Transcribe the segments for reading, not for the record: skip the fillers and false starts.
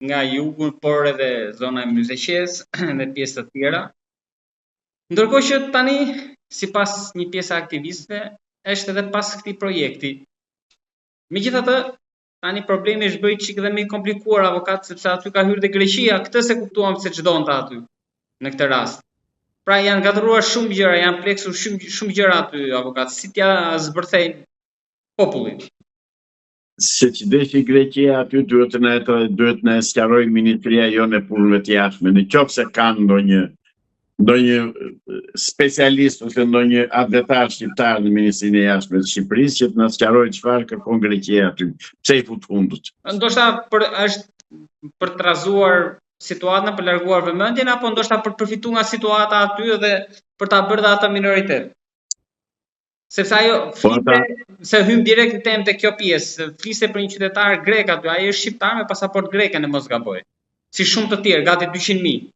nga jugu, por edhe zona e Myzeqes dhe pjesë të tjera. Ndërkohë që tani, sipas një pjesë aktivistëve, është edhe pas këtij projekti. Megjithatë, tani problemi është bërë çik dhe më i komplikuar avokat, sepse aty ka hyrë dhe Greqia, këtë se kuptuam se ç'donte aty në këtë rast. Pra janë gatëruar shumë gjëra, janë pleksur shumë gjëra aty avokat, si t'ja zbërthejnë popullin. Se që deshi Greqia aty duhet në sqaroj Ministria jone e punëve të jashtme, në qoftë se kanë ndonjë specialist ose ndonjë advetar shqiptar në Ministrinë e Jashtme të Shqipërisë që të na sqarojë çfarë kërkon Greqia aty, pse i fut fundut. Ndoshta është për të trazuar situatën, për larguar vëmendjen, apo ndoshta për të përfituar nga situata aty dhe për ta bërë dhe atë minoritet. Sepse ajo se hym direkt në temë te kjo pjesë, fliste për një qytetar grek aty, ai është shqiptar me pasaportë greke në mos gaboj. Si shumë të tjerë, gati 200.000.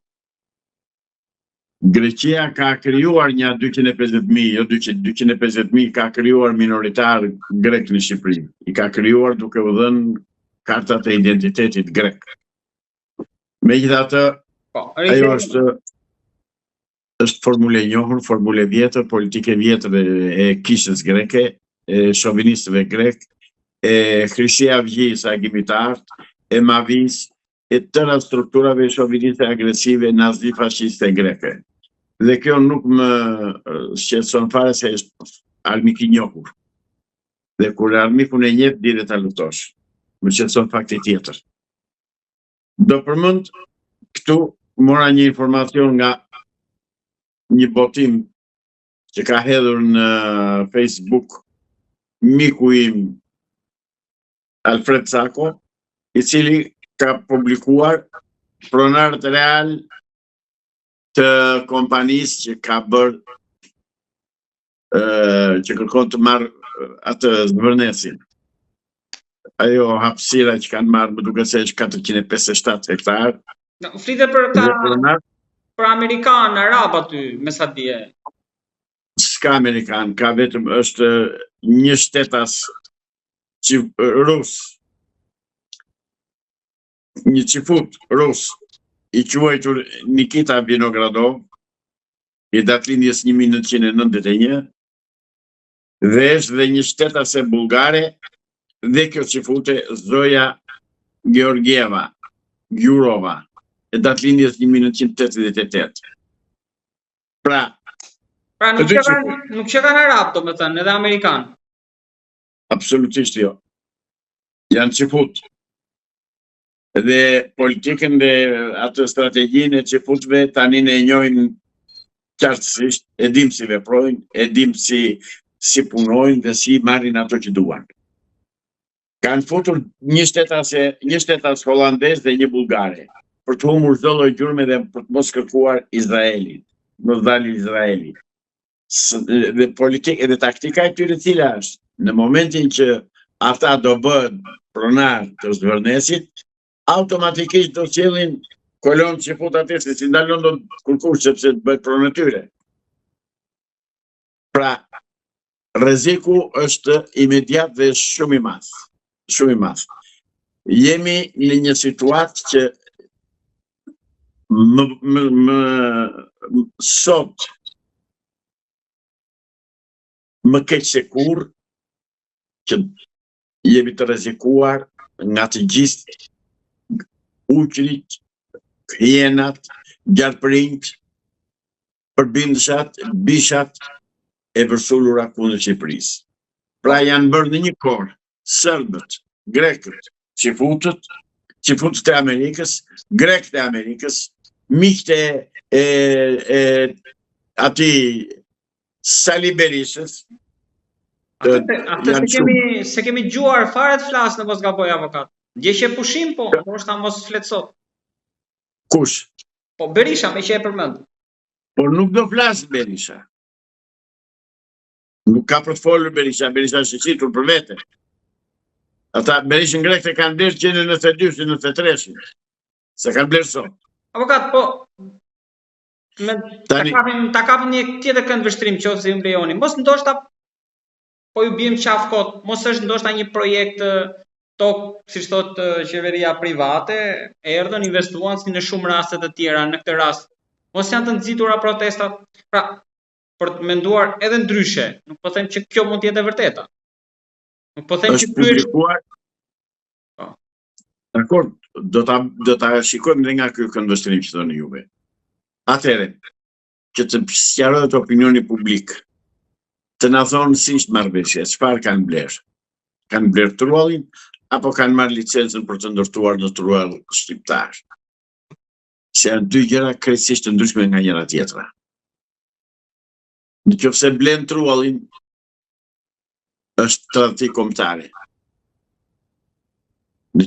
Greqia ka krijuar një 250.000, jo 250.000 ka krijuar minoritar grek në Shqipëri. I ka krijuar duke u dhënë kartat e identitetit grek. Megjithatë, ajo është formule e njohur, formule vjetër, politike vjetër e kishës greke, e shovinistëve grek, e Hryshia Avgjis Agimitar, e Mavis, e tëra strukturave shoviniste agresive nazi-fashiste greke. Dhe kjo nuk më shqetëson fare se është armik i njohur. Dhe kur armikun e njeh dire ta lutosh. Më shqetëson fakti tjetër. Do përmend këtu mora një informacion nga një botim që ka hedhur në Facebook miku im Alfred Sako, i cili ka publikuar pronarët real të kompanisë që ka bërë që kërkon të marrë atë zbërnesin. Ajo hapësira që kanë marrë, më duket se është 457 hektar. Flitet për amerikan, arab aty, me sa dje. S'ka amerikan, ka vetëm është një shtetas rus. Një qifut rus i quajtur Nikita Vinogradov, i datlindjes 1991, dhe është dhe një shtetase bulgare, dhe kjo qifute Zoja Georgieva, Gjurova, e datlindjes 1988. Pra nuk që kanë arab, do me thënë, edhe amerikan. Absolutisht jo. Janë qifut. Dhe politikën dhe atë strategjinë e qifutve tani ne e njohim qartësisht, e dim si veprojnë, e dim si punojnë dhe si marrin ato që duan. Kanë futur një shtetas holandez dhe një bulgare, për të humur çdo lloj gjurme dhe për të mos kërkuar Izraelin, mos dalë Izraeli. Dhe politika dhe taktika e tyre cila është, në momentin që ata do bëhen pronar të zbërnesit, automatikisht do sjellin kolon që fut atë se si ndalon do kurkush sepse bëhet pronë tyre. Pra, rreziku është imediat dhe shumë i madh. Shumë i madh. Jemi në një situatë që sot më keq se kurrë që jemi të rrezikuar nga të gjithë uqrit, hjenat, gjarprinjt, përbindëshat, bishat e vërsullura kundër Shqipërisë. Pra janë bërë në një kohë sërbët, grekët, qifutët e Amerikës, grekët e Amerikës, miqtë e ati Sali Berishës. Se kemi gjuar fare të flasë në mos gaboj avokat. Gjeqe pushim, po është ta mos fletësot. Kush? Po Berisha, me që e përmend. Por nuk do flasë Berisha. Nuk ka për të folur Berisha, Berisha është qitur për vete. Ata Berishën grekët e kanë dirë që në 92, në 93, se kanë blerë sot. Avokat, po, ta kapim një tjetër kënd vështrim që ose ju mbrejoni. Mos ndoshta, po ju bjem qaf kot, mos është ndoshta një projekt tokë, siç thotë qeveria private, erdhën, investuan si në shumë raste të tjera. Në këtë rast, mos janë të nxitura protestat. Pra, për të menduar edhe ndryshe, nuk po them që kjo mund të jetë e vërteta. Nuk po them që Është publikuar. Dakor, do ta shikojmë edhe nga ky këndvështrim që thoni juve. Atëherë, që të sqarohet opinioni publik, të na thonë si ishte marrëveshja, çfarë kanë blerë? Kanë blerë truallin apo kanë marrë licencën për të ndërtuar në truall shqiptar? Se janë dy gjëra krejtësisht të ndryshme nga njëra tjetra. Nëse blen truallin, është tradhti kombëtare.